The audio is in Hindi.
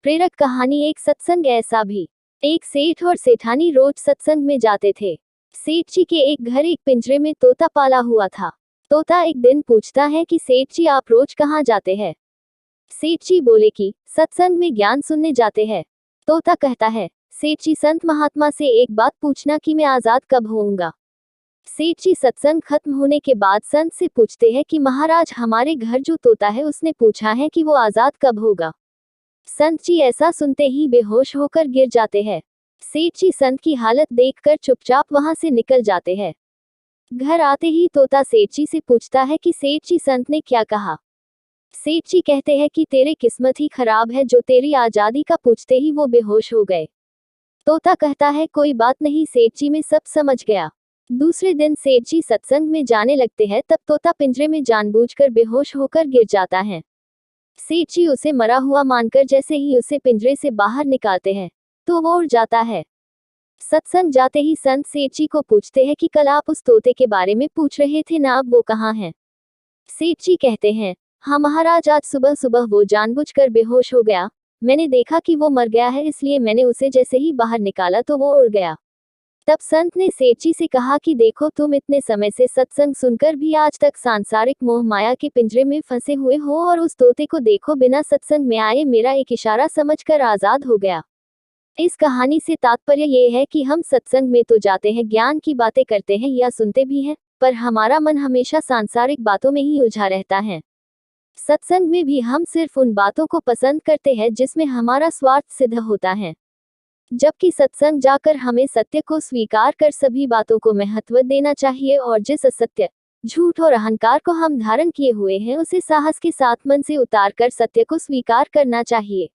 प्रेरक कहानी। एक सत्संग। ऐसा भी एक सेठ और सेठानी रोज सत्संग में जाते थे। सेठ जी के एक घर एक पिंजरे में तोता पाला हुआ था। तोता एक दिन पूछता है कि सेठ जी आप रोज कहाँ जाते हैं। सेठ जी बोले कि सत्संग में ज्ञान सुनने जाते हैं। तोता कहता है सेठ जी संत महात्मा से एक बात पूछना कि मैं आजाद कब होऊंगा। सेठ जी सत्संग खत्म होने के बाद संत से पूछते हैं कि महाराज हमारे घर जो तोता है उसने पूछा है कि वो आजाद कब होगा। संत जी ऐसा सुनते ही बेहोश होकर गिर जाते हैं। सेठ जी संत की हालत देखकर चुपचाप वहां से निकल जाते हैं। घर आते ही तोता सेठ जी से पूछता है कि सेठ जी संत ने क्या कहा। सेठ जी कहते हैं कि तेरे किस्मत ही खराब है जो तेरी आजादी का पूछते ही वो बेहोश हो गए। तोता कहता है कोई बात नहीं सेठ जी मैं सब समझ गया। दूसरे दिन सेठ जी सत्संग में जाने लगते हैं तब तोता पिंजरे में जानबूझकर बेहोश होकर गिर जाता है। सेठ जी उसे मरा हुआ मानकर जैसे ही उसे पिंजरे से बाहर निकालते हैं तो वो उड़ जाता है। सत्संग जाते ही संत सेठ जी को पूछते हैं कि कल आप उस तोते के बारे में पूछ रहे थे ना, अब वो कहाँ है। सेठ जी कहते हैं हाँ महाराज आज सुबह सुबह वो जानबूझकर बेहोश हो गया। मैंने देखा कि वो मर गया है इसलिए मैंने उसे जैसे ही बाहर निकाला तो वो उड़ गया। तब संत ने सेठ जी से कहा कि देखो तुम इतने समय से सत्संग सुनकर भी आज तक सांसारिक मोह माया के पिंजरे में फंसे हुए हो और उस तोते को देखो बिना सत्संग में आए मेरा एक इशारा समझकर आजाद हो गया। इस कहानी से तात्पर्य ये है कि हम सत्संग में तो जाते हैं, ज्ञान की बातें करते हैं या सुनते भी हैं, पर हमारा मन हमेशा सांसारिक बातों में ही उलझा रहता है। सत्संग में भी हम सिर्फ उन बातों को पसंद करते हैं जिसमें हमारा स्वार्थ सिद्ध होता है, जबकि सत्संग जाकर हमें सत्य को स्वीकार कर सभी बातों को महत्व देना चाहिए और जिस असत्य, झूठ और अहंकार को हम धारण किए हुए हैं उसे साहस के साथ मन से उतार कर सत्य को स्वीकार करना चाहिए।